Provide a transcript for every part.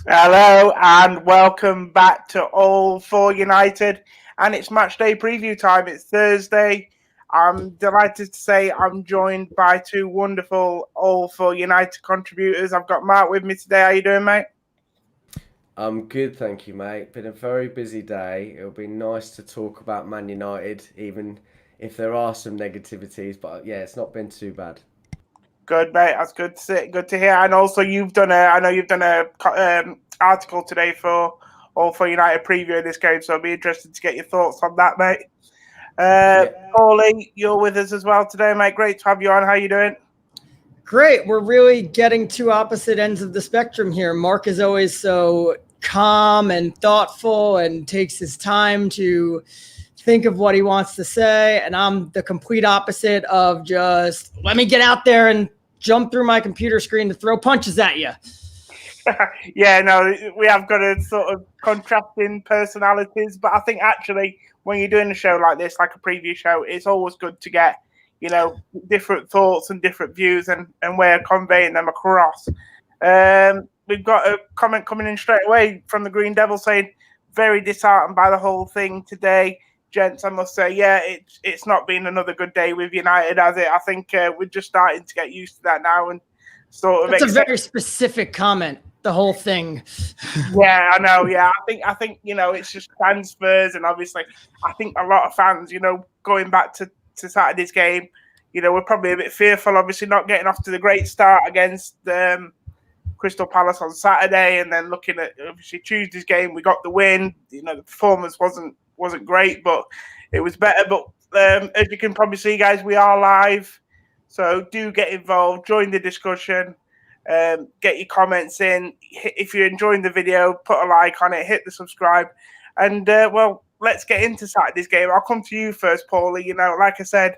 Hello and welcome back to All for United, and it's match day preview time. It's Thursday. I'm delighted to say I'm joined by two wonderful All for United contributors. I've got Mark with me today. How you doing, mate? I'm good, thank you, mate. Been a very busy day. It'll be nice to talk about Man United, even if there are some negativities. But yeah, it's not been too bad. Good, mate. That's good to see, good to hear. And also, I know you've done a article today for All for United previewing this game, so I'll be interested to get your thoughts on that, mate. Uh, Yeah, Paulie, you're with us as well today, mate. Great to have you on. How you doing? Great. We're really getting two opposite ends of the spectrum here. Mark is always so calm and thoughtful and takes his time to think of what he wants to say. And I'm the complete opposite of just let me get out there and jump through my computer screen to throw punches at you. Yeah, no, we have got a sort of contrasting personalities, but I think actually when you're doing a show like this, like a preview show, it's always good to get, different thoughts and different views and way of conveying them across. We've got a comment coming in straight away from the Green Devil saying, very disheartened by the whole thing today. Gents, I must say, yeah, it's not been another good day with United, has it? I think we're just starting to get used to that now and sort of That's a accept. very specific comment. The whole thing. Yeah, I know. Yeah, I think it's just transfers, and obviously, I think a lot of fans, going back to Saturday's game, we're probably a bit fearful. Obviously, not getting off to the great start against Crystal Palace on Saturday, and then looking at obviously Tuesday's game, we got the win. The performance wasn't great, but it was better. But as you can probably see, guys, we are live, so do get involved, join the discussion. Get your comments in. If you're enjoying the video, put a like on it, hit the subscribe, and let's get into Saturday's game. I'll come to you first, Paulie. Like I said,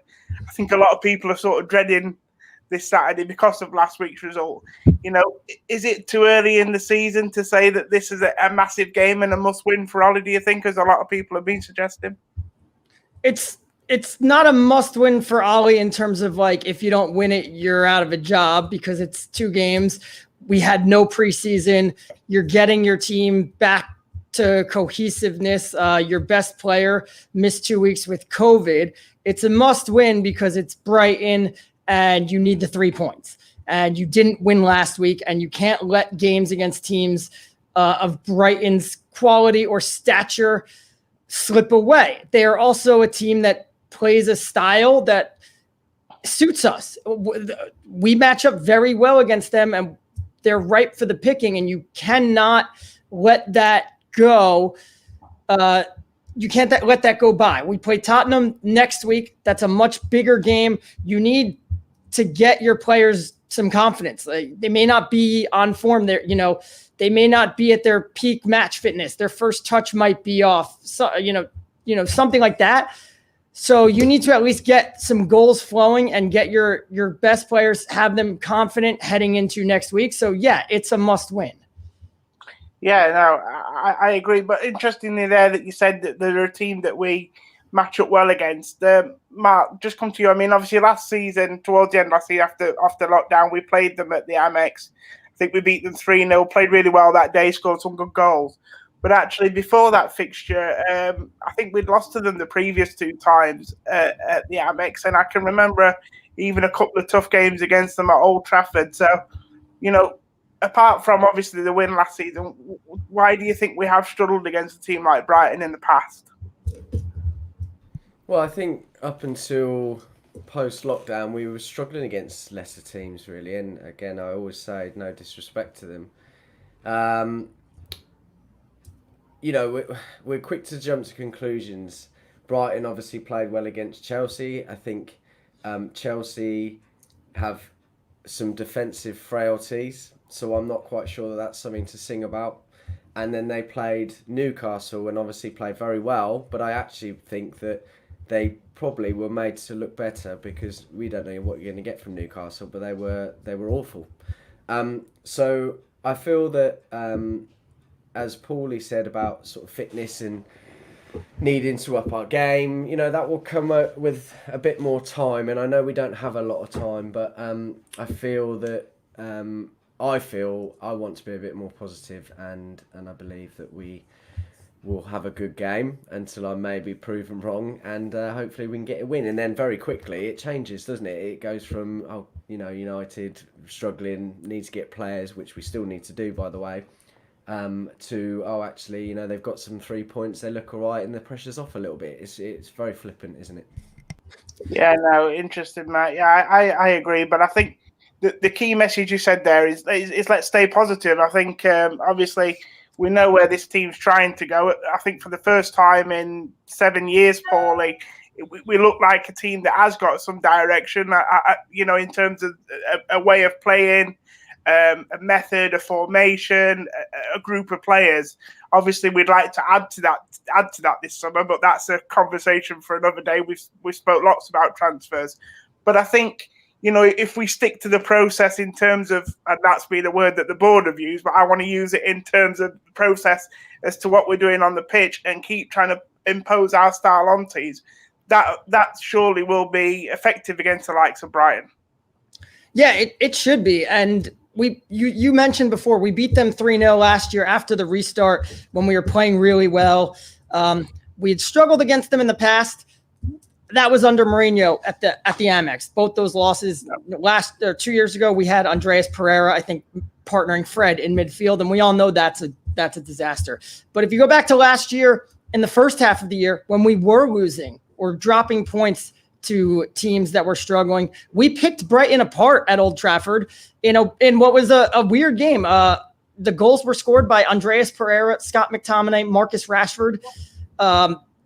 I think a lot of people are sort of dreading this Saturday because of last week's result. Is it too early in the season to say that this is a massive game and a must-win for Ollie? Do you think, as a lot of people have been suggesting? It's not a must win for Ollie in terms of like if you don't win it, you're out of a job because it's two games. We had no preseason. You're getting your team back to cohesiveness. Your best player missed 2 weeks with COVID. It's a must win because it's Brighton and you need the 3 points. And you didn't win last week, and you can't let games against teams of Brighton's quality or stature slip away. They are also a team that plays a style that suits us. We match up very well against them, and they're ripe for the picking, and you cannot let that go. You can't let that go by. We play Tottenham next week. That's a much bigger game. You need to get your players some confidence. They may not be on form there, they may not be at their peak match fitness. Their first touch might be off, so, something like that. So you need to at least get some goals flowing and get your best players, have them confident heading into next week. So yeah, it's a must win. Yeah, no, I agree. But interestingly, there that you said that they're a team that we match up well against. Mark, just come to you. I mean, obviously, last season, towards the end last year, after lockdown, we played them at the Amex. I think we beat them 3-0, played really well that day, scored some good goals. But actually, before that fixture, I think we'd lost to them the previous two times at the Amex. And I can remember even a couple of tough games against them at Old Trafford. So, apart from obviously the win last season, why do you think we have struggled against a team like Brighton in the past? Well, I think up until post lockdown, we were struggling against lesser teams, really. And again, I always say no disrespect to them. Um, we're quick to jump to conclusions. Brighton obviously played well against Chelsea. I think Chelsea have some defensive frailties, so I'm not quite sure that that's something to sing about. And then they played Newcastle and obviously played very well, but I actually think that they probably were made to look better because we don't know what you're going to get from Newcastle, but they were awful. So I feel that as Paulie said about sort of fitness and needing to up our game, that will come with a bit more time. And I know we don't have a lot of time, but I feel that I want to be a bit more positive, and I believe that we will have a good game until I may be proven wrong, and hopefully we can get a win. And then very quickly it changes, doesn't it? It goes from United struggling, need to get players, which we still need to do, by the way, to actually they've got some 3 points, they look all right, and the pressure's off a little bit. It's very flippant, isn't it? Yeah, no, interesting, Matt. Yeah, I agree, but I think the key message you said there is let's stay positive. I think obviously we know where this team's trying to go. I think for the first time in 7 years, Paulie, we look like a team that has got some direction. In terms of a way of playing, a method, a formation, a group of players. Obviously, we'd like to add to that this summer, but that's a conversation for another day. We spoke lots about transfers, but I think if we stick to the process in terms of, and that's been a word that the board have used, but I want to use it in terms of the process as to what we're doing on the pitch and keep trying to impose our style on teams, that surely will be effective against the likes of Brighton. Yeah, it should be. And you mentioned before, we beat them 3-0 last year after the restart when we were playing really well. We had struggled against them in the past. That was under Mourinho at the Amex. Both those losses 2 years ago, we had Andreas Pereira, I think, partnering Fred in midfield, and we all know that's a disaster. But if you go back to last year, in the first half of the year, when we were losing or dropping points to teams that were struggling, we picked Brighton apart at Old Trafford in what was a weird game. The goals were scored by Andreas Pereira, Scott McTominay, Marcus Rashford.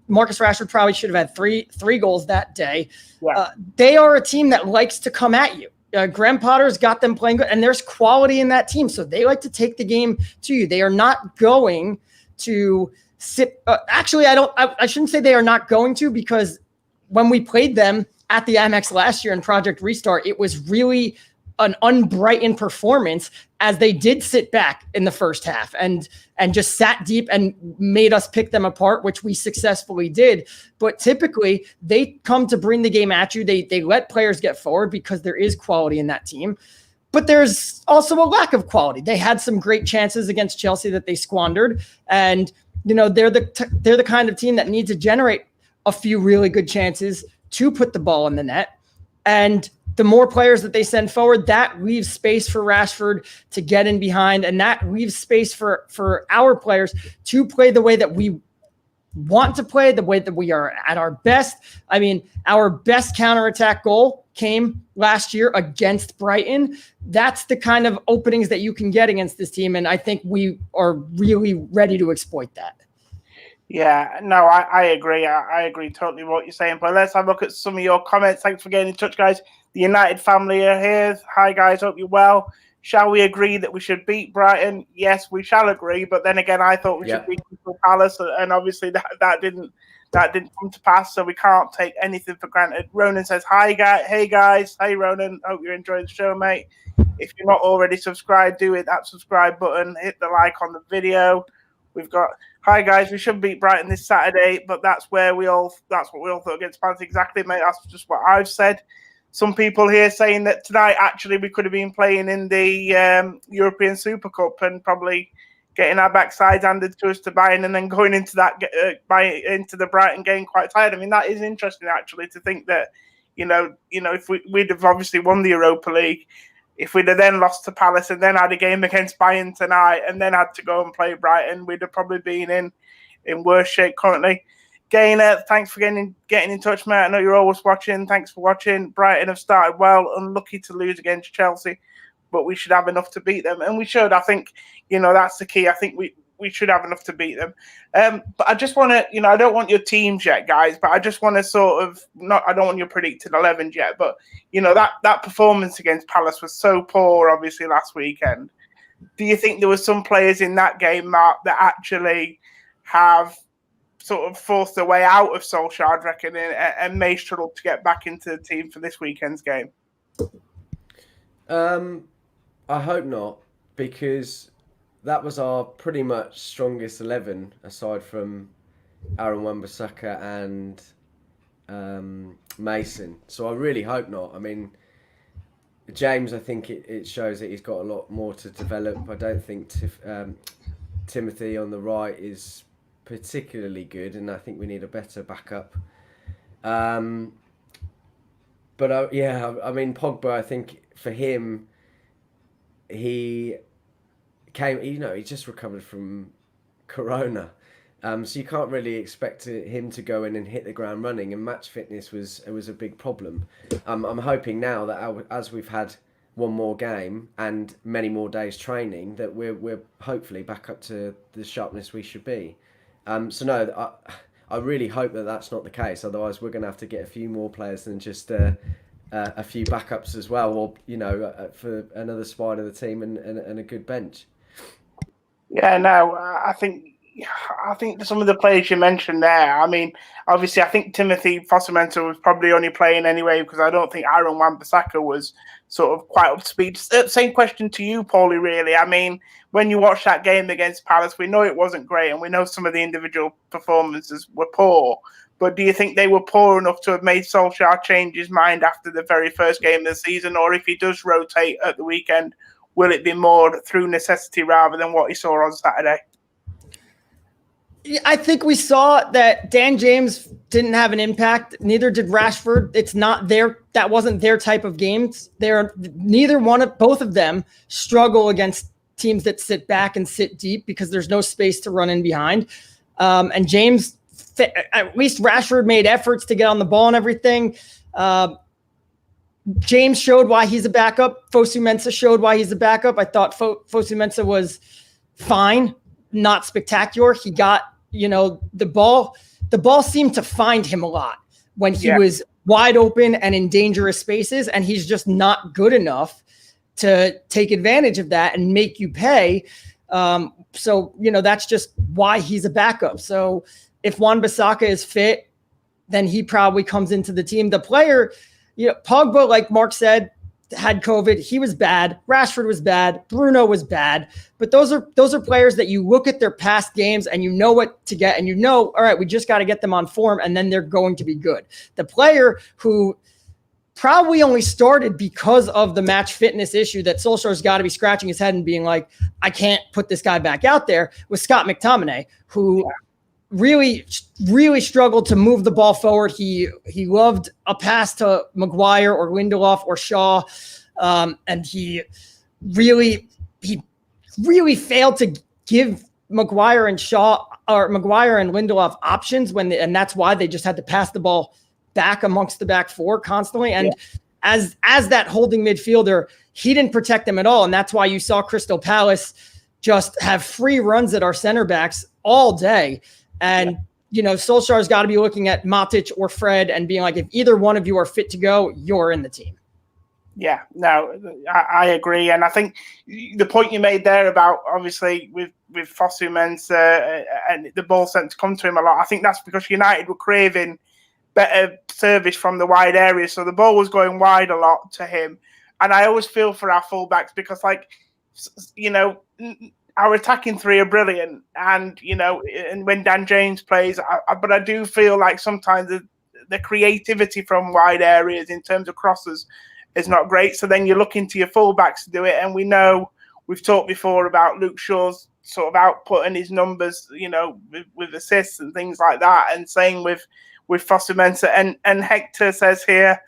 Marcus Rashford probably should have had three goals that day. Yeah. They are a team that likes to come at you. Graham Potter's got them playing good, and there's quality in that team. So they like to take the game to you. They are not going to sit. Actually, I shouldn't say they are not going to, because when we played them at the Amex last year in Project Restart, it was really an un-Brighton performance, as they did sit back in the first half and just sat deep and made us pick them apart, which we successfully did. But typically they come to bring the game at you. They let players get forward because there is quality in that team, but there's also a lack of quality. They had some great chances against Chelsea that they squandered. And, they're the kind of team that needs to generate a few really good chances to put the ball in the net. And the more players that they send forward, that leaves space for Rashford to get in behind, and that leaves space for our players to play the way that we want to play, the way that we are at our best. I mean, our best counterattack goal came last year against Brighton. That's the kind of openings that you can get against this team, and I think we are really ready to exploit that. Yeah, no, I agree. I agree totally with what you're saying. But let's have a look at some of your comments. Thanks for getting in touch, guys. The United family are here. Hi, guys. Hope you're well. Shall we agree that we should beat Brighton? Yes, we shall agree. But then again, I thought we should beat Crystal Palace, and obviously that didn't come to pass. So we can't take anything for granted. Ronan says, "Hi, guys. Hey, guys. Hey, Ronan. Hope you're enjoying the show, mate. If you're not already subscribed, do hit that subscribe button. Hit the like on the video. We've got." Hi guys, we should beat Brighton this Saturday, but that's what we all thought against Palace. Exactly, mate. That's just what I've said. Some people here saying that tonight actually we could have been playing in the European Super Cup and probably getting our backsides handed to us to Bayern, and then going into into the Brighton game quite tired. I mean, that is interesting actually, to think that if we'd have obviously won the Europa League, if we'd have then lost to Palace and then had a game against Bayern tonight and then had to go and play Brighton, we'd have probably been in worse shape currently. Gaynor, thanks for getting in touch, mate. I know you're always watching. Thanks for watching. Brighton have started well, unlucky to lose against Chelsea, but we should have enough to beat them. And we should. I think, that's the key. I think we should have enough to beat them. But I just want to, I don't want your teams yet, guys, but I just want to I don't want your predicted 11 yet, but, that performance against Palace was so poor, obviously, last weekend. Do you think there were some players in that game, Mark, that actually have sort of forced their way out of Solskjaer, I reckon, and may struggle to get back into the team for this weekend's game? I hope not, because that was our pretty much strongest 11, aside from Aaron Wan-Bissaka and Mason. So I really hope not. I mean, James, I think it shows that he's got a lot more to develop. I don't think Timothy on the right is particularly good, and I think we need a better backup. But yeah, I mean Pogba. I think for him, he came. He just recovered from Corona, so you can't really expect him to go in and hit the ground running. And match fitness was a big problem. I'm hoping now that as we've had one more game and many more days training, that we're hopefully back up to the sharpness we should be. So no, I really hope that that's not the case. Otherwise, we're going to have to get a few more players than just a few backups as well, or for another spine of the team and a good bench. Yeah, no, I think some of the players you mentioned there. I mean, obviously, I think Timothy Fosu-Mensah was probably only playing anyway because I don't think Aaron Wan-Bissaka was sort of quite up to speed. Same question to you, Paulie. Really, I mean, when you watch that game against Palace, we know it wasn't great, and we know some of the individual performances were poor. But do you think they were poor enough to have made Solskjaer change his mind after the very first game of the season, or if he does rotate at the weekend, will it be more through necessity rather than what he saw on Saturday? I think we saw that Dan James didn't have an impact. Neither did Rashford. It's not that wasn't their type of games. Both of them struggle against teams that sit back and sit deep because there's no space to run in behind. And James, at least Rashford made efforts to get on the ball and everything. James showed why he's a backup. Fosu-Mensah showed why he's a backup. I thought Fosu-Mensah was fine, not spectacular. He got, the ball seemed to find him a lot when he was wide open and in dangerous spaces, and he's just not good enough to take advantage of that and make you pay. So that's just why he's a backup. So if Wan-Bissaka is fit, then he probably comes into the team. The player, Pogba, like Mark said, had COVID. He was bad. Rashford was bad. Bruno was bad. But those are players that you look at their past games and you know what to get, and all right, we just got to get them on form, and then they're going to be good. The player who probably only started because of the match fitness issue that Solskjaer's got to be scratching his head and being like, I can't put this guy back out there, was Scott McTominay, who really, really struggled to move the ball forward. He loved a pass to Maguire or Lindelof or Shaw, and he really failed to give Maguire and Lindelof options and that's why they just had to pass the ball back amongst the back four constantly. And as that holding midfielder, he didn't protect them at all, and that's why you saw Crystal Palace just have free runs at our center backs all day. And, Solskjaer's got to be looking at Matic or Fred and being like, if either one of you are fit to go, you're in the team. Yeah, no, I agree. And I think the point you made there about, obviously, with Fosu-Mensah and the ball sent to come to him a lot, I think that's because United were craving better service from the wide area. So the ball was going wide a lot to him. And I always feel for our fullbacks because, our attacking three are brilliant, and and when Dan James plays, but I do feel like sometimes the creativity from wide areas in terms of crosses is not great. So then you look into your fullbacks to do it, and we know we've talked before about Luke Shaw's sort of output and his numbers, with assists and things like that, and same with Fosu-Mensah. And Hector says here,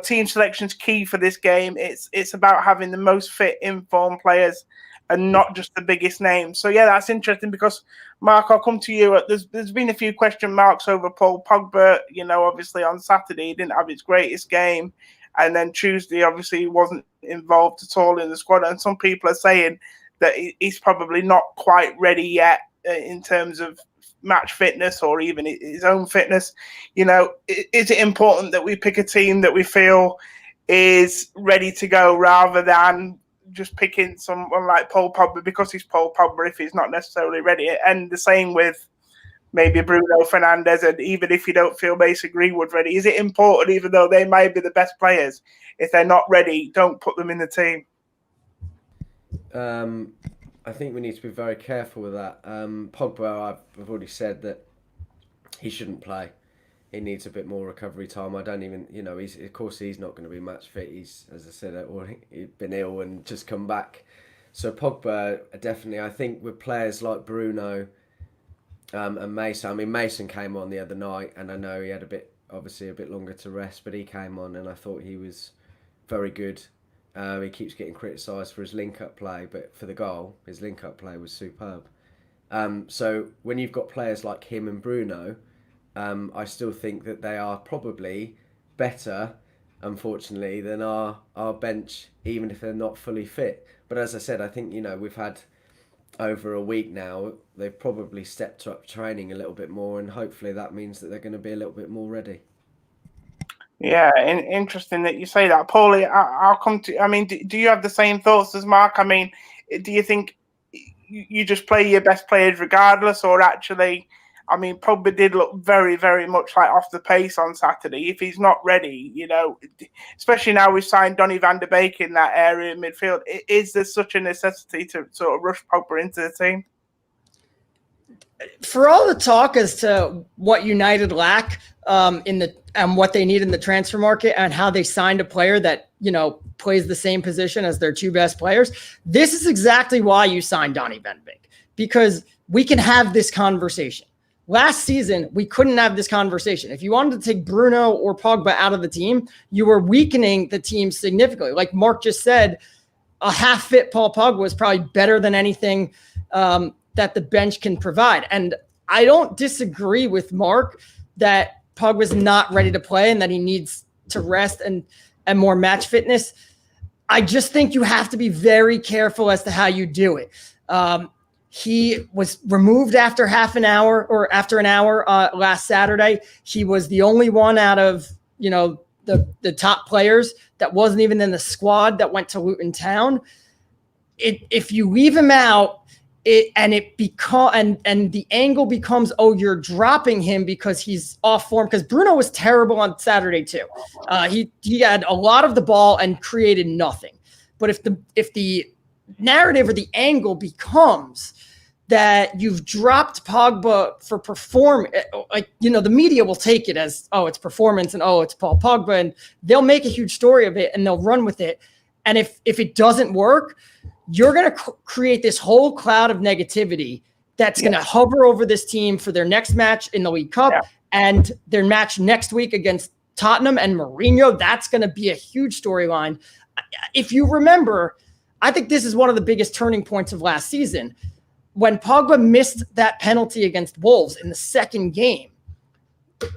team selection's key for this game. It's about having the most fit, informed players, and not just the biggest names. So yeah, that's interesting because, Mark, I'll come to you. There's been a few question marks over Paul Pogba. Obviously on Saturday he didn't have his greatest game, and then Tuesday obviously he wasn't involved at all in the squad. And some people are saying that he's probably not quite ready yet in terms of match fitness or even his own fitness. Is it important that we pick a team that we feel is ready to go rather than just picking someone like Paul Pogba because he's Paul Pogba if he's not necessarily ready? And the same with maybe Bruno Fernandes, and even if you don't feel Mason Greenwood ready, is it important, even though they might be the best players, if they're not ready, don't put them in the team? I think we need to be very careful with that. Pogba, I've already said that he shouldn't play. he needs a bit more recovery time. I don't even, of course he's not going to be match fit. He's, as I said, he's been ill and just come back. So Pogba, definitely, I think with players like Bruno and Mason. I mean, Mason came on the other night, and I know he had obviously a bit longer to rest, but he came on and I thought he was very good. He keeps getting criticised for his link-up play, but for the goal, his link-up play was superb. So when you've got players like him and Bruno, I still think that they are probably better, unfortunately, than our bench, even if they're not fully fit. But as I said, I think, we've had over a week now, they've probably stepped up training a little bit more, and hopefully that means that they're going to be a little bit more ready. Yeah, interesting that you say that. Paulie, I'll come to, I mean, do you have the same thoughts as Mark? I mean, do you think you just play your best players regardless, or actually, I mean, Pogba did look very, very much like off the pace on Saturday. If he's not ready, especially now we've signed Donny van de Beek in that area in midfield, is there such a necessity to sort of rush Pogba into the team? For all the talk as to what United lack and what they need in the transfer market and how they signed a player that, plays the same position as their two best players, this is exactly why you signed Donny van de Beek, because we can have this conversation. Last season, we couldn't have this conversation. If you wanted to take Bruno or Pogba out of the team, you were weakening the team significantly. Like Mark just said, a half-fit Paul Pogba was probably better than anything that the bench can provide. And I don't disagree with Mark that Pogba's not ready to play and that he needs to rest and more match fitness. I just think you have to be very careful as to how you do it. He was removed after an hour last Saturday. He was the only one out of, the top players that wasn't even in the squad that went to Luton Town. If you leave him out, and the angle becomes, oh, you're dropping him because he's off form, because Bruno was terrible on Saturday too. He had a lot of the ball and created nothing. But if the narrative or the angle becomes that you've dropped Pogba for the media will take it as, oh, it's performance and oh, it's Paul Pogba, and they'll make a huge story of it and they'll run with it. And if it doesn't work, you're going to create this whole cloud of negativity that's going to hover over this team for their next match in the League Cup and their match next week against Tottenham and Mourinho. That's going to be a huge storyline. If you remember, I think this is one of the biggest turning points of last season. When Pogba missed that penalty against Wolves in the second game,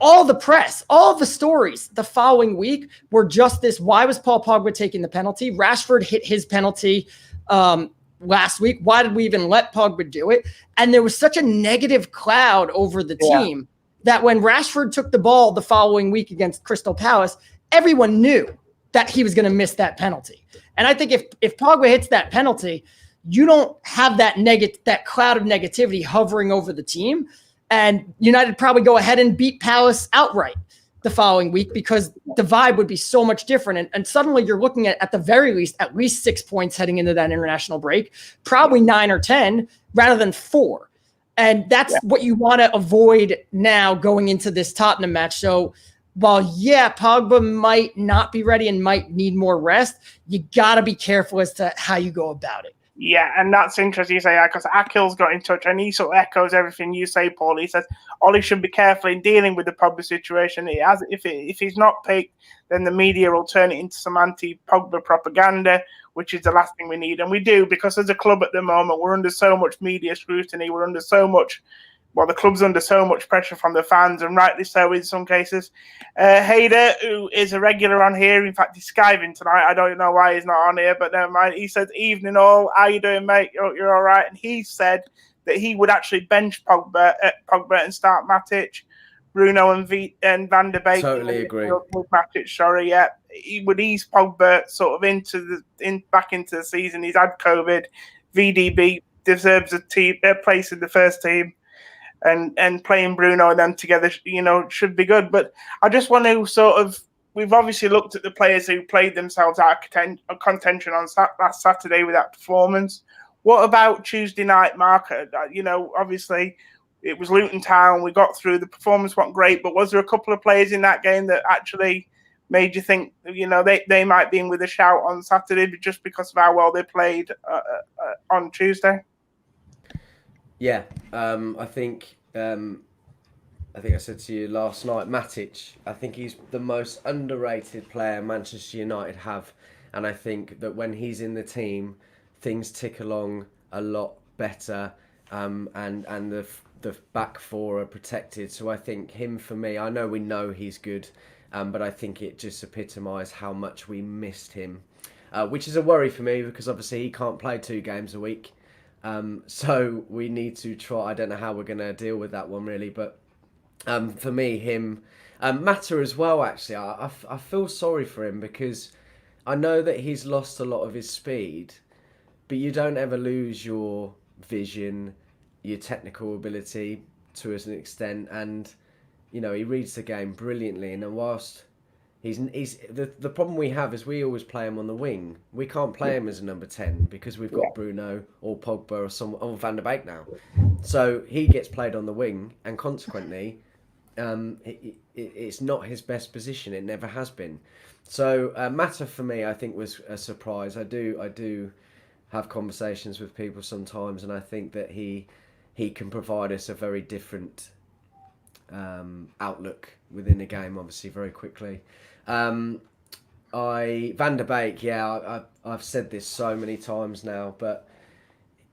all the press, all the stories the following week were just this: why was Paul Pogba taking the penalty? Rashford hit his penalty last week. Why did we even let Pogba do it? And there was such a negative cloud over the team that when Rashford took the ball the following week against Crystal Palace, everyone knew that he was going to miss that penalty. And I think if Pogba hits that penalty, you don't have that cloud of negativity hovering over the team. And United probably go ahead and beat Palace outright the following week because the vibe would be so much different. And suddenly you're looking at the very least, at least 6 points heading into that international break, probably 9 or 10 rather than 4. And that's what you want to avoid now going into this Tottenham match. So while, Pogba might not be ready and might need more rest, you got to be careful as to how you go about it. Yeah, and that's interesting you say that, because Akil's got in touch and he sort of echoes everything you say, Paul. He says Ollie should be careful in dealing with the Pogba situation. If he's not picked, then the media will turn it into some anti-Pogba propaganda, which is the last thing we need. And we do, because as a club at the moment, we're under so much media scrutiny. We're under so much, the club's under so much pressure from the fans, and rightly so in some cases. Hayder, who is a regular on here, in fact, he's skiving tonight. I don't know why he's not on here, but never mind. He says, "Evening all, how you doing, mate? You're all right." And he said that he would actually bench Pogba and start Matic, Bruno and Van de Beek. Totally agree. With Matic, sorry, he would ease Pogba sort of back into the season. He's had COVID. VDB deserves a place in the first team. And playing Bruno and them together, should be good. But I just want to we've obviously looked at the players who played themselves out of contention on last Saturday with that performance. What about Tuesday night, Mark? Obviously, it was Luton Town. We got through. The performance wasn't great, but was there a couple of players in that game that actually made you think, they might be in with a shout on Saturday just because of how well they played on Tuesday? Yeah, I think I said to you last night, Matic. I think he's the most underrated player Manchester United have, and I think that when he's in the team, things tick along a lot better, and the back four are protected. So I think him, for me, I know we know he's good, but I think it just epitomised how much we missed him, which is a worry for me because obviously he can't play 2 games a week. So we need to try. I don't know how we're going to deal with that one really, but for me, him, Mata as well. Actually, I feel sorry for him because I know that he's lost a lot of his speed, but you don't ever lose your vision, your technical ability to an extent, and he reads the game brilliantly. And whilst he's the problem we have is we always play him on the wing. We can't play him as a number 10 because we've got Bruno or Pogba or Van der Beek now. So he gets played on the wing, and consequently, it's not his best position. It never has been. So Mata for me, I think, was a surprise. I do have conversations with people sometimes, and I think that he can provide us a very different outlook within the game, obviously, very quickly. Van der Beek, I've said this so many times now, but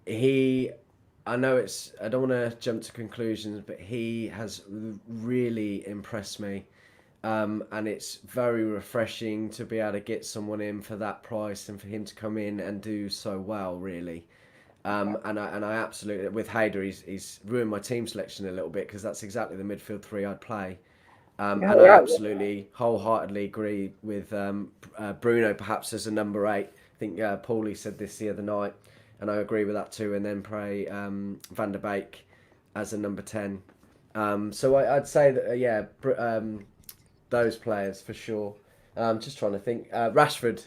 I know I don't want to jump to conclusions, but he has really impressed me. And it's very refreshing to be able to get someone in for that price and for him to come in and do so well, really. And I absolutely, with Hader, he's ruined my team selection a little bit because that's exactly the midfield 3 I'd play. And I absolutely wholeheartedly agree with Bruno perhaps as a number 8. I think Paulie said this the other night, and I agree with that too. And then play Van der Beek as a number 10. So I'd say that those players for sure. Just trying to think. Rashford.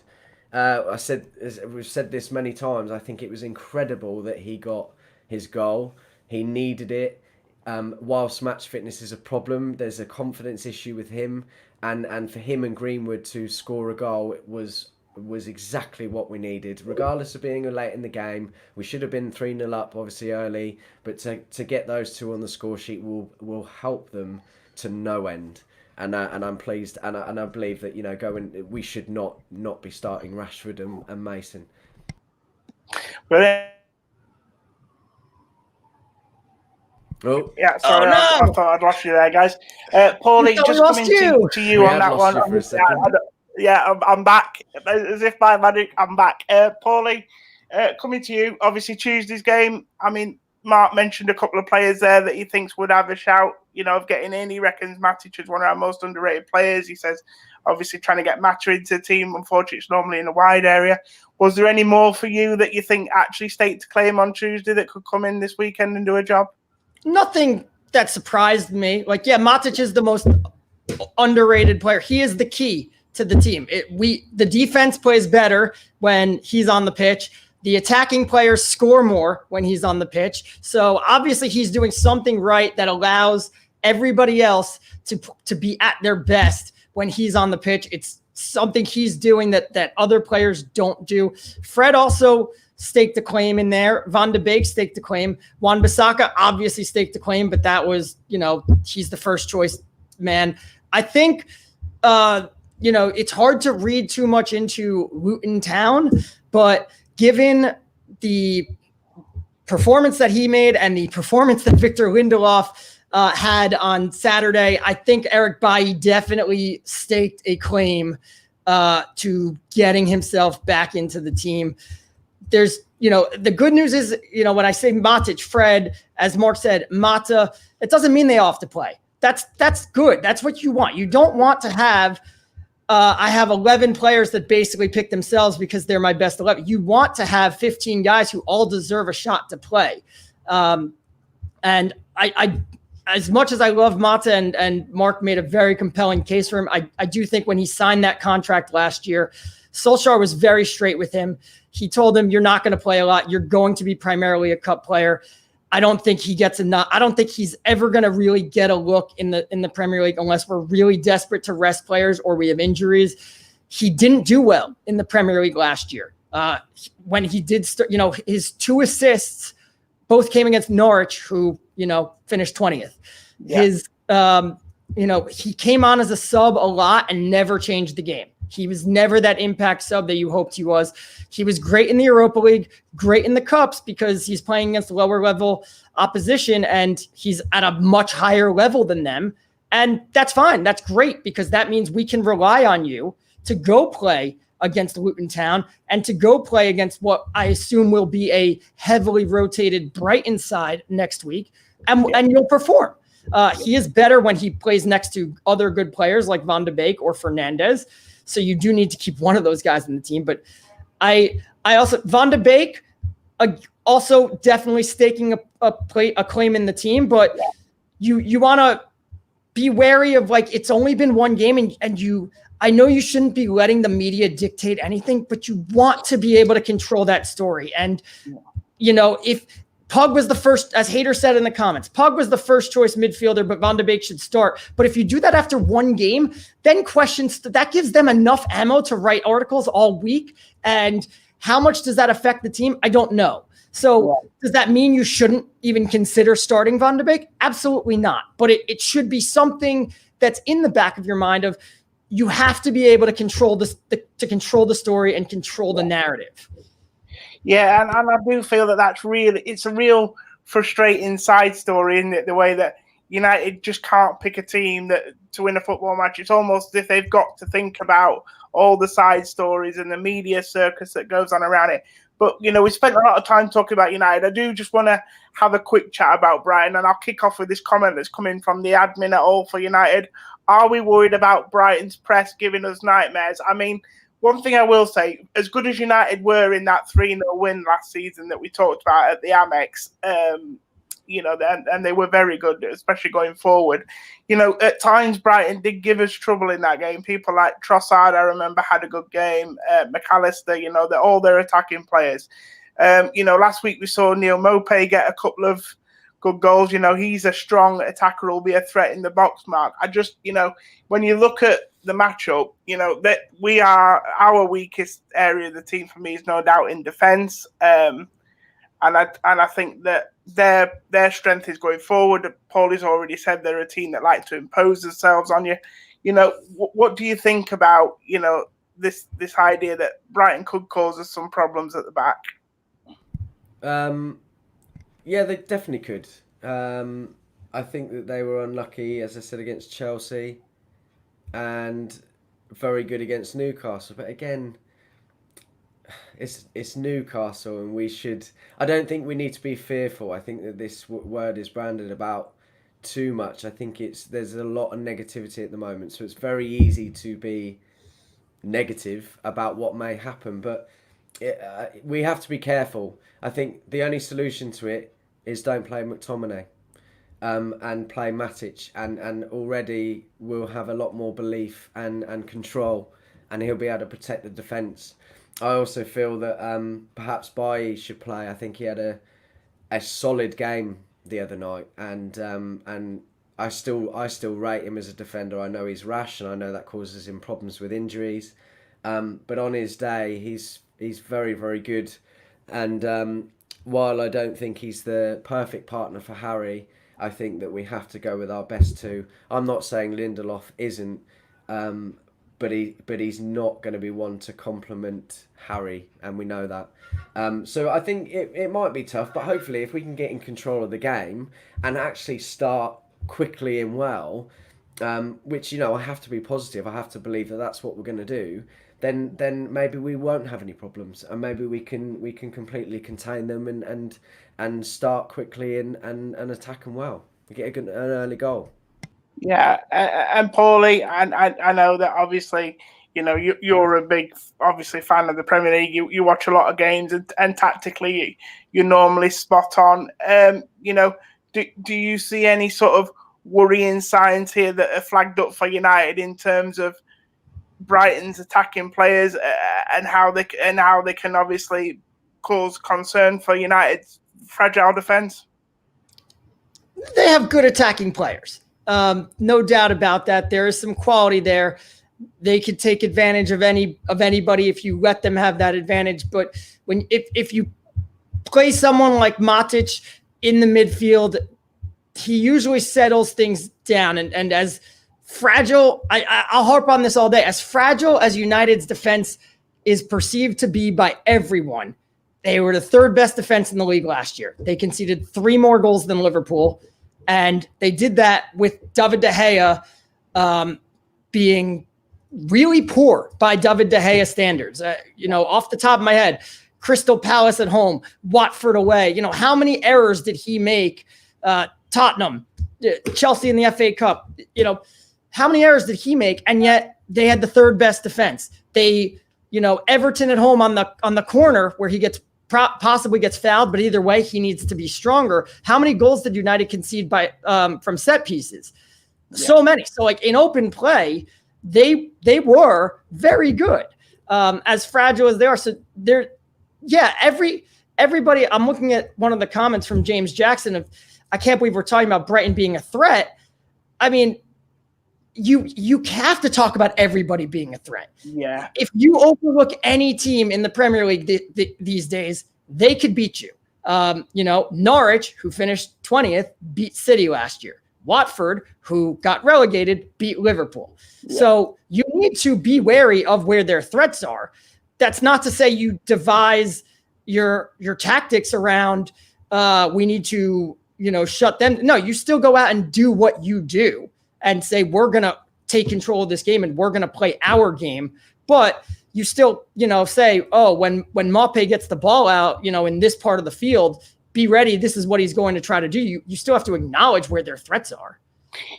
We've said this many times. I think it was incredible that he got his goal. He needed it. Whilst match fitness is a problem, there's a confidence issue with him, and for him and Greenwood to score a goal was exactly what we needed. Regardless of being late in the game, we should have been 3-0 up, obviously early, but to get those 2 on the score sheet will help them to no end. And I'm pleased, and I believe that we should not be starting Rashford and Mason. But yeah, sorry, oh, no! I thought I'd lost you there, guys. Paulie, just coming to you on that one. I'm back. As if by magic, I'm back. Paulie, coming to you. Obviously, Tuesday's game. I mean, Mark mentioned a couple of players there that he thinks would have a shout, of getting in. He reckons Matic is one of our most underrated players. He says, obviously, trying to get Mata into the team. Unfortunately, it's normally in a wide area. Was there any more for you that you think actually staked a claim on Tuesday that could come in this weekend and do a job? Nothing that surprised me. Matic is the most underrated player. He is the key to the team. The defense plays better when he's on the pitch. The attacking players score more when he's on the pitch. So obviously he's doing something right that allows everybody else to be at their best when he's on the pitch. It's something he's doing that other players don't do. Fred also staked a claim in there. Van de Beek staked a claim. Wan-Bissaka obviously staked a claim, but that was, he's the first choice man. I think, it's hard to read too much into Luton Town, but given the performance that he made and the performance that Victor Lindelof had on Saturday, I think Eric Bailly definitely staked a claim to getting himself back into the team. There's, the good news is, when I say Matic, Fred, as Mark said, Mata, it doesn't mean they all have to play. That's good. That's what you want. You don't want to have, I have 11 players that basically pick themselves because they're my best 11. You want to have 15 guys who all deserve a shot to play. And I as much as I love Mata and Mark made a very compelling case for him, I do think when he signed that contract last year, Solskjaer was very straight with him. He told him, you're not going to play a lot. You're going to be primarily a cup player. I don't think he gets enough. I don't think he's ever going to really get a look in the Premier League unless we're really desperate to rest players or we have injuries. He didn't do well in the Premier League last year. When he did start, his 2 assists both came against Norwich, who, finished 20th. Yeah. His, he came on as a sub a lot and never changed the game. He was never that impact sub that you hoped he was. He was great in the Europa League, great in the Cups because he's playing against lower level opposition and he's at a much higher level than them. And that's fine. That's great because that means we can rely on you to go play against Luton Town and to go play against what I assume will be a heavily rotated Brighton side next week. And you'll perform. He is better when he plays next to other good players like Van de Beek or Fernandez. So you do need to keep one of those guys in the team. But I also, Van de Beek, also definitely staking a claim in the team. But you want to be wary of, like, it's only been one game and I know you shouldn't be letting the media dictate anything, but you want to be able to control that story. And, if Pug was the first, as Hader said in the comments, Pug was the first choice midfielder, but Van de Beek should start. But if you do that after one game, then questions, that gives them enough ammo to write articles all week. And how much does that affect the team? I don't know. So does that mean you shouldn't even consider starting Van de Beek? Absolutely not. But it should be something that's in the back of your mind of, you have to be able to control this, to control the story and control the narrative. Yeah, and I do feel it's a real frustrating side story, isn't it? The way that United just can't pick a team to win a football match. It's almost as if they've got to think about all the side stories and the media circus that goes on around it. But, we spent a lot of time talking about United. I do just want to have a quick chat about Brighton, and I'll kick off with this comment that's coming from the admin at All for United. Are we worried about Brighton's press giving us nightmares? I mean, one thing I will say, as good as United were in that 3-0 win last season that we talked about at the Amex, and they were very good, especially going forward. At times Brighton did give us trouble in that game. People like Trossard, I remember, had a good game. McAllister, they're all their attacking players. Last week we saw Neil Maupay get a couple of good goals. He's a strong attacker, will be a threat in the box, Mark. I just, when you look at the matchup, that our weakest area of the team for me is no doubt in defence. And I think that their strength is going forward. Paulie's already said they're a team that like to impose themselves on you. What do you think about, this idea that Brighton could cause us some problems at the back? Yeah, they definitely could. I think that they were unlucky, as I said, against Chelsea and very good against Newcastle. But again, it's Newcastle, and I don't think we need to be fearful. I think that this word is branded about too much. I think there's a lot of negativity at the moment, so it's very easy to be negative about what may happen. But we have to be careful. I think the only solution to it is don't play McTominay and play Matic, and already we'll have a lot more belief and control, and he'll be able to protect the defence. I also feel that perhaps Bailly should play. I think he had a solid game the other night, and I still rate him as a defender. I know he's rash, and I know that causes him problems with injuries, but on his day, he's very, very good. And while I don't think he's the perfect partner for Harry, I think that we have to go with our best two. I'm not saying Lindelof isn't, but he's not going to be one to complement Harry, and we know that. So I think it might be tough, but hopefully if we can get in control of the game and actually start quickly and well, which, I have to be positive. I have to believe that that's what we're going to do. Then maybe we won't have any problems, and maybe we can completely contain them and start quickly and attack them well. We get an early goal. Yeah, and Paulie, I know that obviously, you're a big, obviously, fan of the Premier League. You watch a lot of games, and tactically you're normally spot on. Do you see any sort of worrying signs here that are flagged up for United in terms of Brighton's attacking players and how they can obviously cause concern for United's fragile defence? They have good attacking players. No doubt about that. There is some quality there. They could take advantage of anybody if you let them have that advantage. But if you play someone like Matic in the midfield, he usually settles things down. And as fragile, I'll harp on this all day, as fragile as United's defense is perceived to be by everyone, they were the third best defense in the league last year. They conceded 3 more goals than Liverpool, and they did that with David De Gea being really poor by David De Gea standards. Off the top of my head, Crystal Palace at home, Watford away. How many errors did he make? Tottenham, Chelsea in the FA Cup. How many errors did he make? And yet they had the third best defense. They, Everton at home on the corner where he possibly gets fouled, but either way, he needs to be stronger. How many goals did United concede from set pieces? Yeah. So many. So like in open play, they were very good. As fragile as they are. So everybody, I'm looking at one of the comments from James Jackson of, I can't believe we're talking about Brighton being a threat. I mean, you have to talk about everybody being a threat. Yeah. If you overlook any team in the Premier League these days, they could beat you. Norwich, who finished 20th, beat City last year. Watford, who got relegated, beat Liverpool. Yeah. So you need to be wary of where their threats are. That's not to say you devise your tactics around we need to shut them. No, you still go out and do what you do and say, we're going to take control of this game and we're going to play our game. But you still, say, oh, when Maupay gets the ball out, in this part of the field, be ready. This is what he's going to try to do. You still have to acknowledge where their threats are.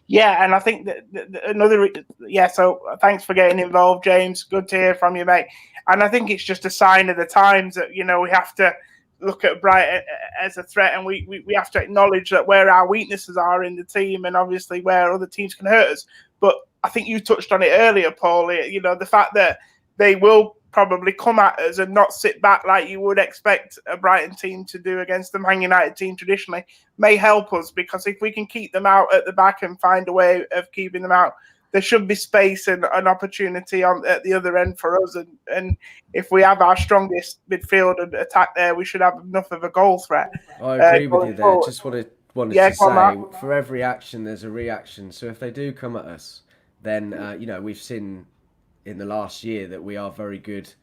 Yeah, and I think that so thanks for getting involved, James. Good to hear from you, mate. And I think it's just a sign of the times that, we have to look at Brighton as a threat, and we have to acknowledge that where our weaknesses are in the team and obviously where other teams can hurt us. But I think you touched on it earlier, Paul, the fact that they will probably come at us and not sit back like you would expect a Brighton team to do against the Man United team traditionally may help us, because if we can keep them out at the back and find a way of keeping them out, there should be space and an opportunity at the other end for us. And if we have our strongest midfield and attack there, we should have enough of a goal threat. I agree with you there. Forward. Just wanted to say, for every action, there's a reaction. So if they do come at us, then, we've seen in the last year that we are very good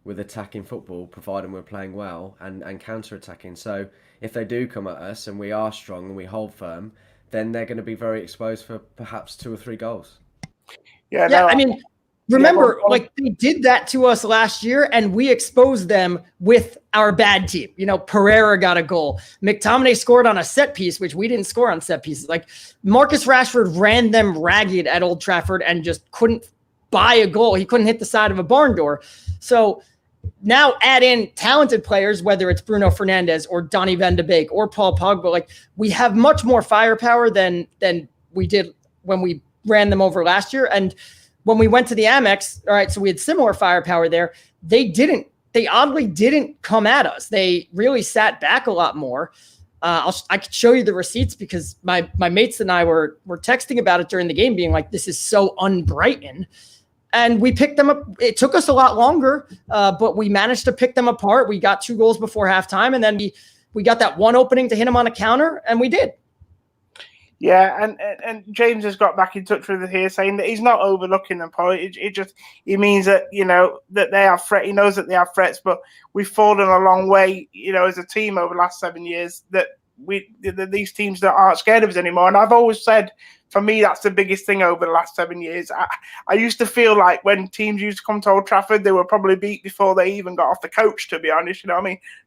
with attacking football, providing we're playing well and counter-attacking. So if they do come at us and we are strong and we hold firm, then they're going to be very exposed for perhaps 2 or 3 goals. Yeah, I mean, remember, they did that to us last year, and we exposed them with our bad team. Pereira got a goal. McTominay scored on a set piece, which we didn't score on set pieces. Like, Marcus Rashford ran them ragged at Old Trafford and just couldn't buy a goal. He couldn't hit the side of a barn door. So now add in talented players, whether it's Bruno Fernandes or Donny van de Beek or Paul Pogba. Like, we have much more firepower than we did when we ran them over last year. And when we went to the Amex, all right, so we had similar firepower there. They oddly didn't come at us. They really sat back a lot more. I could show you the receipts because my mates and I were texting about it during the game, being like, this is so un-Brighton. And we picked them up. It took us a lot longer, but we managed to pick them apart. We got 2 goals before halftime, and then we got that one opening to hit them on a counter, and we did. Yeah, and James has got back in touch with us here saying that he's not overlooking them, Paul. It means that, that they have threat. He knows that they have threats, but we've fallen a long way, as a team over the last 7 years, that these teams that aren't scared of us anymore. And I've always said, for me, that's the biggest thing over the last 7 years. I used to feel like when teams used to come to Old Trafford, they were probably beat before they even got off the coach, to be honest.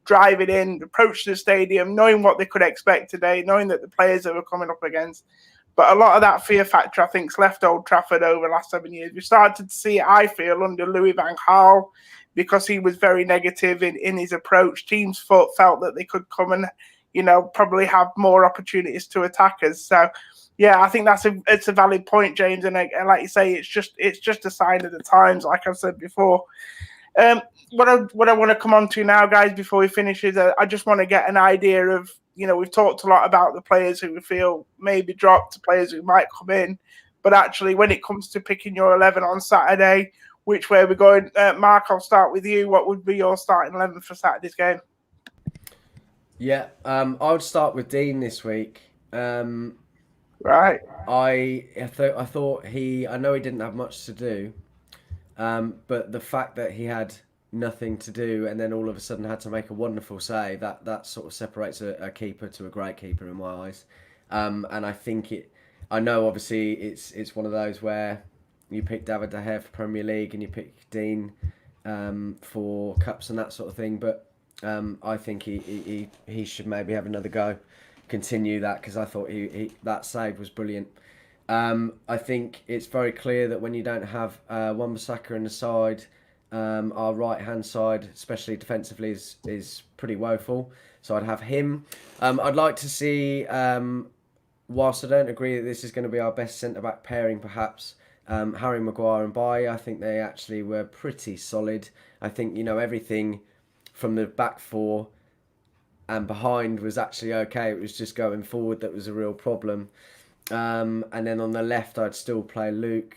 Driving in, approach the stadium, knowing what they could expect today, knowing that the players they were coming up against. But a lot of that fear factor, I think, has left Old Trafford over the last 7 years. We started to see it, I feel, under Louis van Gaal, because he was very negative in his approach. Teams felt that they could come and, probably have more opportunities to attack us. So, yeah, I think it's a valid point, James. And like you say, it's just a sign of the times, like I've said before. What I want to come on to now, guys, before we finish is I just want to get an idea of we've talked a lot about the players who we feel maybe dropped, to players who might come in. But actually, when it comes to picking your 11 on Saturday, which way we're going? Mark, I'll start with you. What would be your starting 11 for Saturday's game? Yeah, I would start with Dean this week. Right. I thought I know he didn't have much to do, but the fact that he had nothing to do and then all of a sudden had to make a wonderful save, that sort of separates a keeper to a great keeper in my eyes. And I know obviously it's one of those where you pick David De Gea for Premier League and you pick Dean for cups and that sort of thing, but I think he should maybe have another go, continue that, because I thought that save was brilliant. I think it's very clear that when you don't have Wan-Bissaka in the side, our right hand side, especially defensively, is pretty woeful. So I'd have him. I'd like to see, whilst I don't agree that this is going to be our best centre back pairing, perhaps Harry Maguire and Bailly. I think they actually were pretty solid. I think everything from the back four and behind was actually okay. It was just going forward that was a real problem. And then on the left, I'd still play Luke.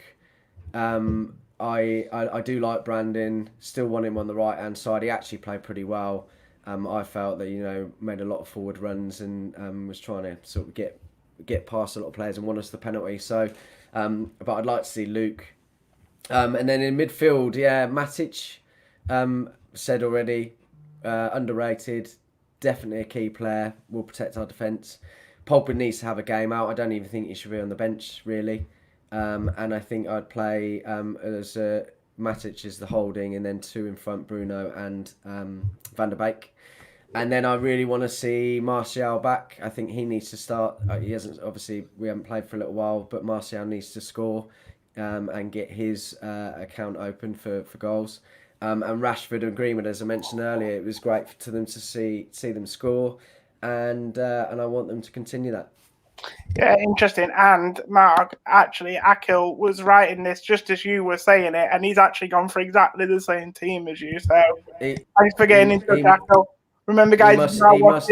I do like Brandon. Still want him on the right hand side. He actually played pretty well. I felt that made a lot of forward runs and was trying to sort of get past a lot of players and won us the penalty. So, but I'd like to see Luke. And then in midfield, Matic, said already, underrated. Definitely a key player. Will protect our defence. Pogba needs to have a game out. I don't even think he should be on the bench, really. And I think I'd play as Matic as the holding, and then two in front, Bruno and Van der Beek. And then I really want to see Martial back. I think he needs to start. He hasn't, obviously, we haven't played for a little while, but Martial needs to score and get his account open for goals. And Rashford and Greenwood, as I mentioned earlier, it was great to them to see them score, and I want them to continue that. Yeah, interesting. And Mark, actually, Akil was writing this just as you were saying it, and he's actually gone for exactly the same team as you. So thanks for getting into Akil. Remember, guys, he must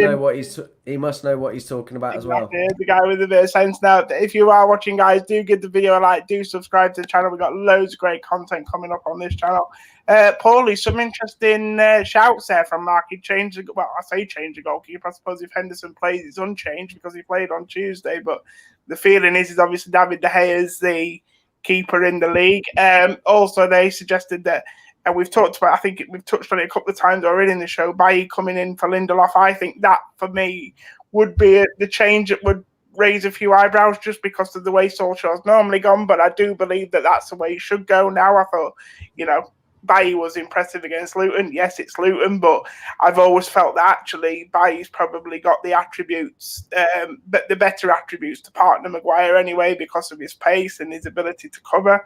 know what he's talking about as well. The guy with a bit of sense. Now, if you are watching, guys, do give the video a like, do subscribe to the channel. We've got loads of great content coming up on this channel. Paulie, some interesting shouts there from Mark. He changed the goalkeeper. I suppose if Henderson plays, it's unchanged because he played on Tuesday. But the feeling is obviously David De Gea is the keeper in the league. Also, they suggested that. And we've talked about, I think we've touched on it a couple of times already in the show, Bailly coming in for Lindelof. I think that, for me, would be the change that would raise a few eyebrows just because of the way Solskjaer's normally gone. But I do believe that that's the way he should go now. I thought, Bailly was impressive against Luton. Yes, it's Luton, but I've always felt that actually Bailly's probably got the attributes, but the better attributes to partner Maguire anyway because of his pace and his ability to cover.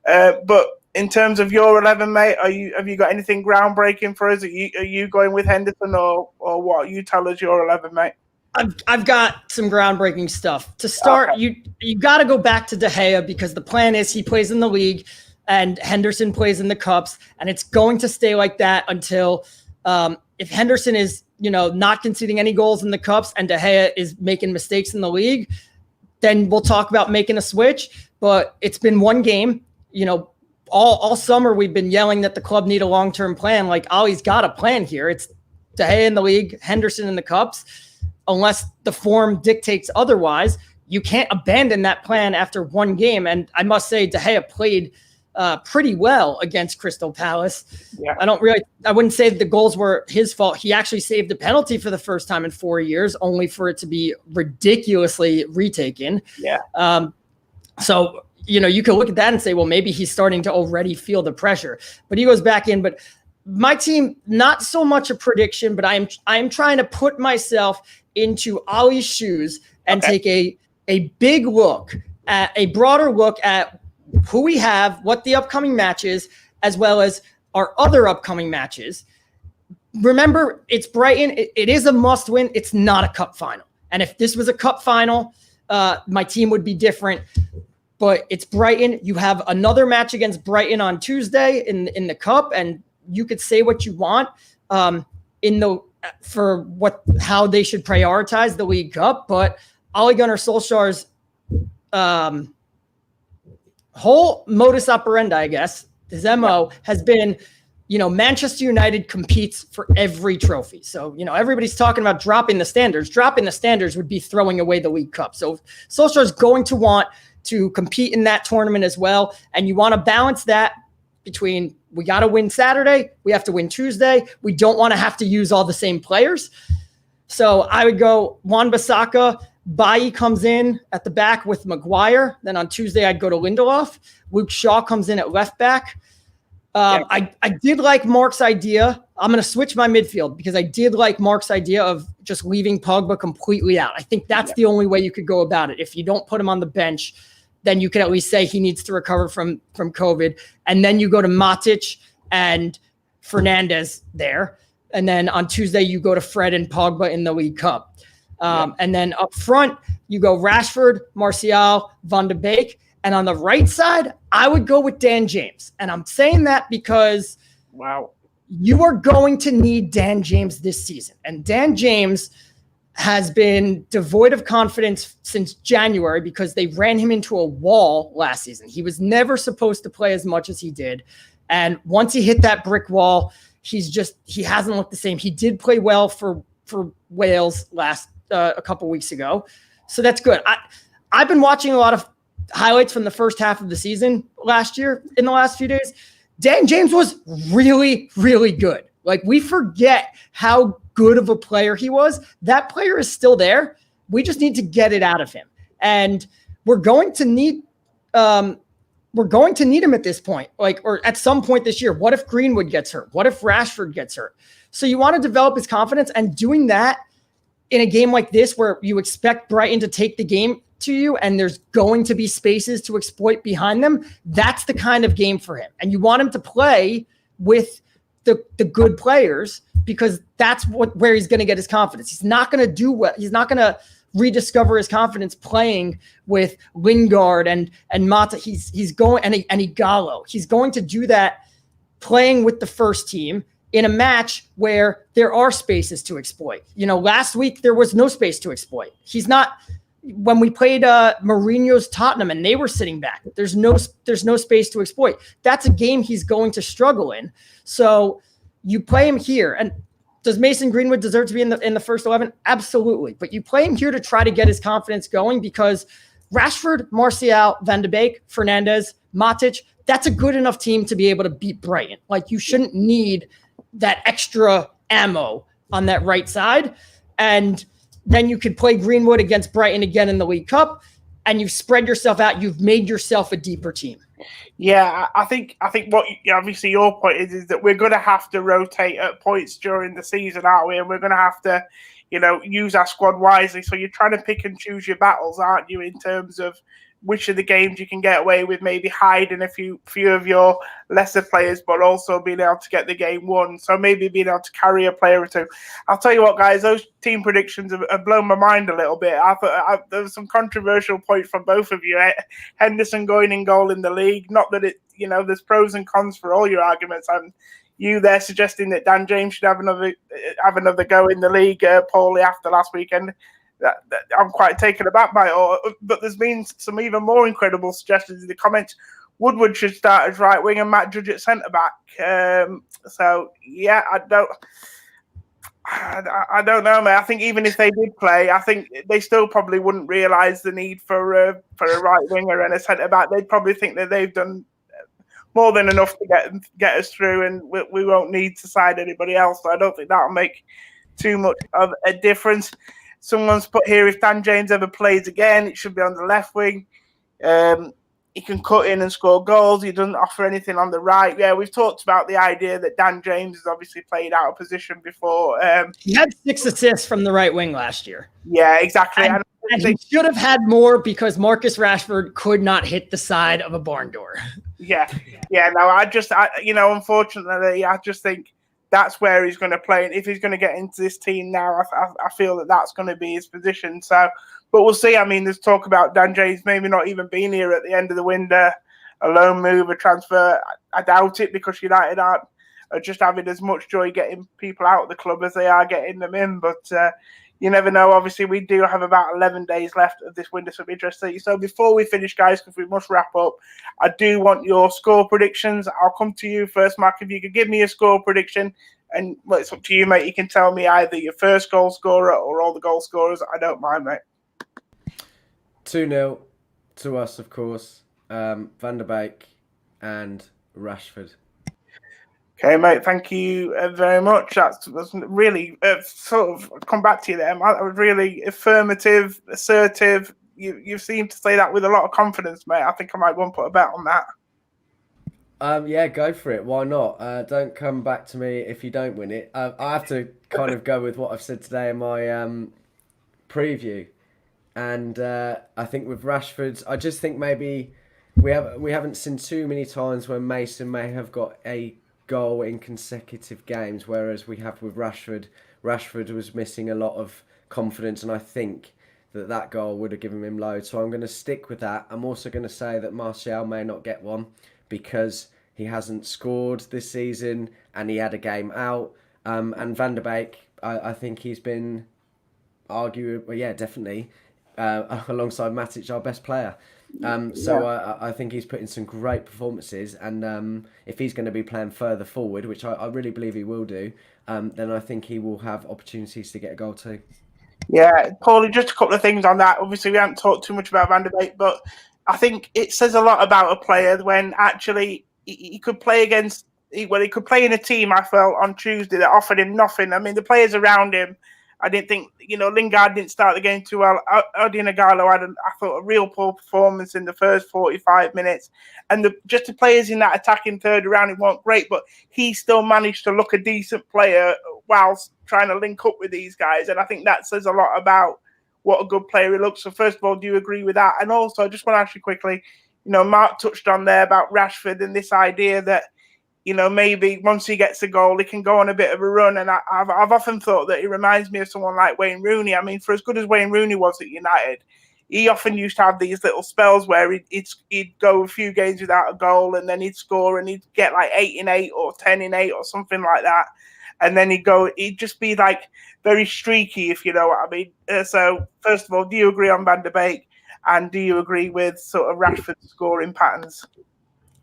But in terms of your 11, mate, have you got anything groundbreaking for us? Are you going with Henderson or what? You tell us your 11, mate. I've got some groundbreaking stuff. To start, okay. You got to go back to De Gea because the plan is he plays in the league and Henderson plays in the cups, and it's going to stay like that until if Henderson is not conceding any goals in the cups and De Gea is making mistakes in the league, then we'll talk about making a switch. But it's been one game. All summer we've been yelling that the club need a long-term plan. Like, Ollie's got a plan here. It's De Gea in the league, Henderson in the cups. Unless the form dictates otherwise, you can't abandon that plan after one game. And I must say, De Gea played pretty well against Crystal Palace. Yeah. I wouldn't say that the goals were his fault. He actually saved a penalty for the first time in 4 years, only for it to be ridiculously retaken. Yeah. So, you could look at that and say, well, maybe he's starting to already feel the pressure, but he goes back in. But my team, not so much a prediction, but I'm trying to put myself into Ollie's shoes and take a big look at a broader look at who we have, what the upcoming match is, as well as our other upcoming matches. Remember, it's Brighton. It is a must win. It's not a cup final. And if this was a cup final, my team would be different. But it's Brighton. You have another match against Brighton on Tuesday in the cup, and you could say what you want. In the for how they should prioritize the League Cup, but Ole Gunnar Solskjaer's whole modus operandi, I guess, his MO has been, Manchester United competes for every trophy. So, everybody's talking about dropping the standards. Dropping the standards would be throwing away the League Cup. So Solskjaer's going to want to compete in that tournament as well. And you want to balance that between, we got to win Saturday, we have to win Tuesday. We don't want to have to use all the same players. So I would go Wan-Bissaka. Bailly comes in at the back with Maguire. Then on Tuesday, I'd go to Lindelof. Luke Shaw comes in at left back. I did like Mark's idea. I'm going to switch my midfield because I did like Mark's idea of just leaving Pogba completely out. I think that's the only way you could go about it. If you don't put him on the bench, then you can at least say he needs to recover from COVID. And then you go to Matic and Fernandes there. And then on Tuesday, you go to Fred and Pogba in the League Cup. And then up front, you go Rashford, Martial, Van de Beek. And on the right side, I would go with Dan James. And I'm saying that because you are going to need Dan James this season. And Dan James has been devoid of confidence since January because they ran him into a wall last season. He was never supposed to play as much as he did. And once he hit that brick wall, he hasn't looked the same. He did play well for Wales a couple weeks ago. So that's good. I've been watching a lot of highlights from the first half of the season last year in the last few days. Dan James was really, really good. Like, we forget how good of a player he was. That player is still there. We just need to get it out of him. And we're going to need him at this point, or at some point this year. What if Greenwood gets hurt? What if Rashford gets hurt? So you want to develop his confidence, and doing that in a game like this where you expect Brighton to take the game to you and there's going to be spaces to exploit behind them, that's the kind of game for him. And you want him to play with the good players because that's where he's going to get his confidence. He's not going to do well. He's not going to rediscover his confidence playing with Lingard and Mata. He's going and Igalo. He's going to do that playing with the first team in a match where there are spaces to exploit. Last week there was no space to exploit. When we played Mourinho's Tottenham and they were sitting back, there's no space to exploit. That's a game he's going to struggle in. So you play him here. And does Mason Greenwood deserve to be in the first 11? Absolutely. But you play him here to try to get his confidence going because Rashford, Martial, Van de Beek, Fernandes, Matic, that's a good enough team to be able to beat Brighton. Like, you shouldn't need that extra ammo on that right side. And then you could play Greenwood against Brighton again in the League Cup, and you've spread yourself out. You've made yourself a deeper team. Yeah, I think what obviously your point is that we're going to have to rotate at points during the season, aren't we? And we're going to have to, use our squad wisely. So you're trying to pick and choose your battles, aren't you, in terms of which of the games you can get away with, maybe hiding a few of your lesser players, but also being able to get the game won. So maybe being able to carry a player or two. I'll tell you what, guys, those team predictions have blown my mind a little bit. I thought there was some controversial points from both of you. Henderson going in goal in the league. Not that there's pros and cons for all your arguments. And you there suggesting that Dan James should have another go in the league, Paulie, after last weekend. That I'm quite taken aback by it. But there's been some even more incredible suggestions in the comments. Woodward should start as right wing and Matt Judge at centre back. So yeah, I don't know, man. I think even if they did play, I think they still probably wouldn't realise the need for a right winger and a centre back. They'd probably think that they've done more than enough to get us through, and we won't need to side anybody else. So I don't think that'll make too much of a difference. Someone's put here, if Dan James ever plays again, it should be on the left wing. He can cut in and score goals. He doesn't offer anything on the right. Yeah, we've talked about the idea that Dan James has obviously played out of position before. He had 6 assists from the right wing last year. Yeah, exactly. And he should have had more because Marcus Rashford could not hit the side of a barn door. Yeah. No, unfortunately, I just think that's where he's going to play. And if he's going to get into this team now, I feel that that's going to be his position. So, but we'll see. I mean, there's talk about Dan James maybe not even being here at the end of the window, a loan move, a transfer. I doubt it because United aren't are just having as much joy getting people out of the club as they are getting them in. But you never know. Obviously, we do have about 11 days left of this window, so it'll be interesting. So before we finish, guys, because we must wrap up, I do want your score predictions. I'll come to you first, Mark. If you could give me a score prediction, and well, it's up to you, mate. You can tell me either your first goal scorer or all the goal scorers. I don't mind, mate. 2-0 to us, of course. Van der Beek and Rashford. Okay, mate. Thank you very much. That's really sort of come back to you there. I was really affirmative, assertive. You seem to say that with a lot of confidence, mate. I think I might go and put a bet on that. Yeah, go for it. Why not? Don't come back to me if you don't win it. I have to kind of go with what I've said today in my preview, and I think with Rashford, I just think maybe we haven't seen too many times when Mason may have got a goal in consecutive games, whereas we have with Rashford. Rashford was missing a lot of confidence, and I think that goal would have given him loads. So I'm going to stick with that. I'm also going to say that Martial may not get one because he hasn't scored this season and he had a game out. And Van der Beek, I think he's been definitely alongside Matic, our best player. I think he's put in some great performances, and if he's going to be playing further forward, which I really believe he will do, then I think he will have opportunities to get a goal too. Yeah, Paulie, just a couple of things on that. Obviously, we haven't talked too much about Van der Beek, but I think it says a lot about a player when actually he could play against, he could play in a team, I felt, on Tuesday that offered him nothing. I mean, the players around him, I didn't think, Lingard didn't start the game too well. Odion Ighalo had, I thought, a real poor performance in the first 45 minutes. And just the players in that attacking third round, it weren't great, but he still managed to look a decent player whilst trying to link up with these guys. And I think that says a lot about what a good player he looks. So first of all, do you agree with that? And also, I just want to ask you quickly, Mark touched on there about Rashford and this idea that, maybe once he gets a goal, he can go on a bit of a run. And I've often thought that he reminds me of someone like Wayne Rooney. I mean, for as good as Wayne Rooney was at United, he often used to have these little spells where he'd go a few games without a goal and then he'd score and he'd get like 8 in 8 or 10 in 8 or something like that. And then he'd just be like very streaky, if you know what I mean. So first of all, do you agree on Van der Beek? And do you agree with sort of Rashford's scoring patterns?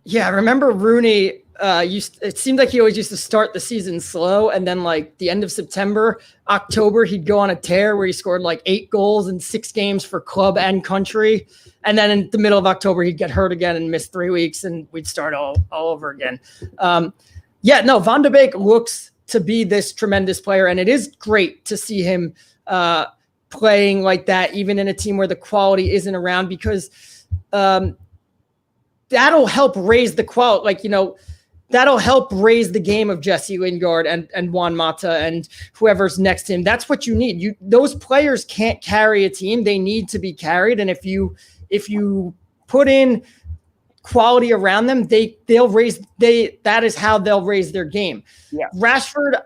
Yeah, I remember Rooney, it seemed like he always used to start the season slow, and then like the end of September, October, he'd go on a tear where he scored like 8 goals in 6 games for club and country. And then in the middle of October, he'd get hurt again and miss 3 weeks, and we'd start all over again. Van der Beek looks to be this tremendous player, and it is great to see him playing like that, even in a team where the quality isn't around, because that'll help raise the quality, that'll help raise the game of Jesse Lingard and Juan Mata and whoever's next to him. That's what you need. Those players can't carry a team. They need to be carried. And if you put in quality around them, that is how they'll raise their game. Yeah. Rashford,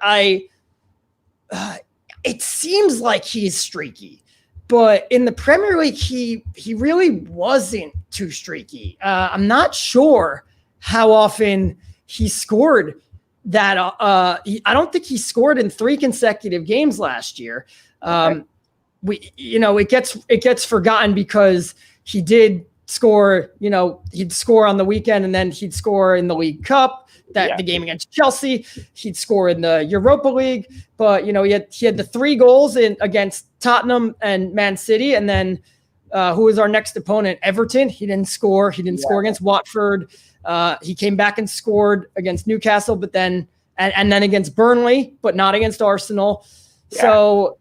it seems like he's streaky, but in the Premier League, he really wasn't too streaky. I'm not sure how often he scored that. I don't think he scored in 3 consecutive games last year. It gets forgotten because he did score. He'd score on the weekend and then he'd score in the League Cup. The game against Chelsea, he'd score in the Europa League, but he had the 3 goals against Tottenham and Man City, and then who was our next opponent? Everton. He didn't score. He didn't score against Watford. He came back and scored against Newcastle, but then and then against Burnley, but not against Arsenal. Yeah. So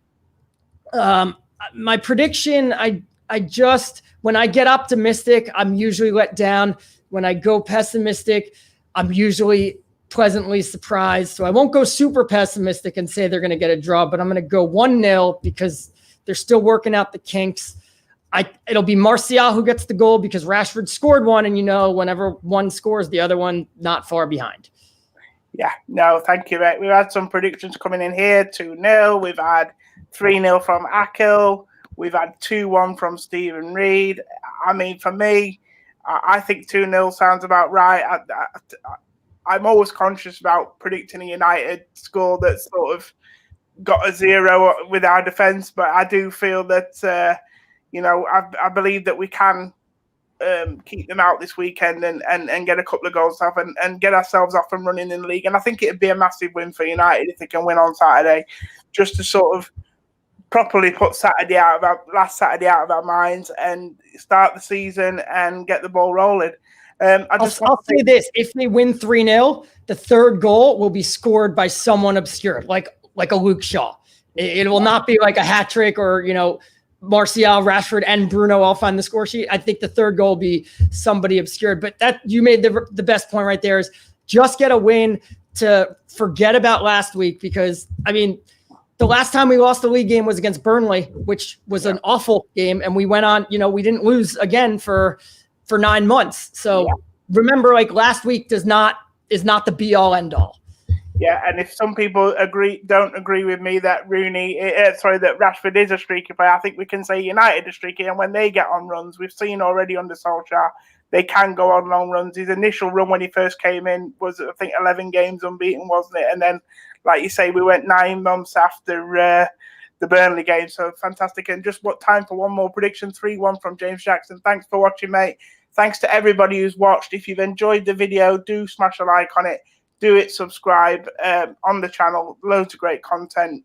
my prediction, I just, when I get optimistic, I'm usually let down. When I go pessimistic, I'm usually pleasantly surprised. So I won't go super pessimistic and say they're going to get a draw, but I'm going to go 1-0 because they're still working out the kinks. It'll be Martial who gets the goal because Rashford scored one, and whenever one scores, the other one not far behind. Yeah, no, thank you, mate. We've had some predictions coming in here, 2-0. We've had 3-0 from Akil. We've had 2-1 from Stephen Reed. I mean, for me, I think 2-0 sounds about right. I'm always conscious about predicting a United score that's sort of got a 0 with our defence, but I do feel that I believe that we can keep them out this weekend and get a couple of goals off and get ourselves off and running in the league. And I think it'd be a massive win for United if they can win on Saturday, just to sort of properly put last Saturday out of our minds and start the season and get the ball rolling. I'll say this: if they win 3-0, the third goal will be scored by someone obscure, like a Luke Shaw. It will not be like a hat trick or Martial, Rashford, and Bruno all find the score sheet. I think the third goal will be somebody obscured. But that you made the best point right there is just get a win to forget about last week, because the last time we lost the league game was against Burnley, which was an awful game, and we went on. We didn't lose again for 9 months. So remember, like, last week is not the be all end all. Yeah, and if some people don't agree with me that that Rashford is a streaky player, I think we can say United are streaky, and when they get on runs, we've seen already under Solskjaer, they can go on long runs. His initial run when he first came in was, I think, 11 games unbeaten, wasn't it? And then, like you say, we went 9 months after the Burnley game, so fantastic. And just what time for one more prediction, 3-1 from James Jackson. Thanks for watching, mate. Thanks to everybody who's watched. If you've enjoyed the video, do smash a like on it. Do it, subscribe on the channel. Loads of great content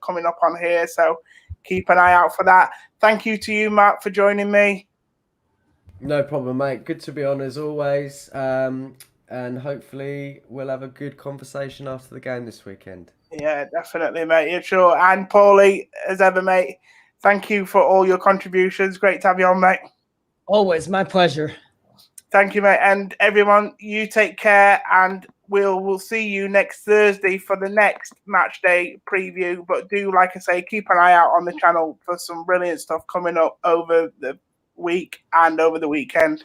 coming up on here, so keep an eye out for that. Thank you to you, Matt, for joining me. No problem, mate. Good to be on as always. And hopefully we'll have a good conversation after the game this weekend. Yeah, definitely, mate. Yeah, sure. And Paulie, as ever, mate, thank you for all your contributions. Great to have you on, mate. Always my pleasure. Thank you, mate. And everyone, you take care, and we'll see you next Thursday for the next match day preview. But do, like I say, keep an eye out on the channel for some brilliant stuff coming up over the week and over the weekend.